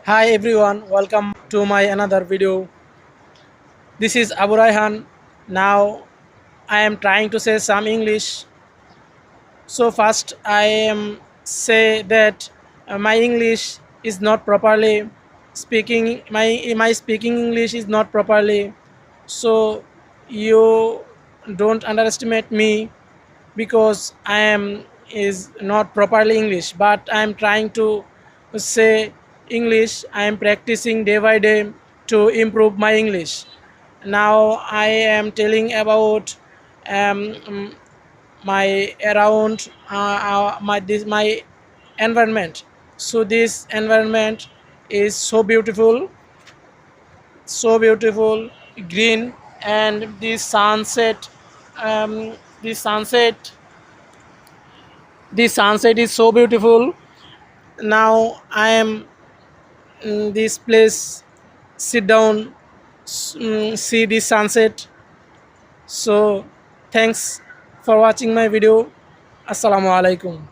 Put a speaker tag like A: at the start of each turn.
A: Hi everyone, welcome to my another video. This is Abu Raihan. Now I am trying to say some English. So first I am say that my English is not properly speaking. My speaking English is not properly. So you don't underestimate me because I am is not properly English, but I am trying to say English. I am practicing day by day to improve my English. Now I am telling about um, my around my environment. So this environment is so beautiful, green, and this sunset. Um, this sunset is so beautiful. Now I am in this place, sit down, see the sunset. So thanks for watching my video. Assalamu alaikum.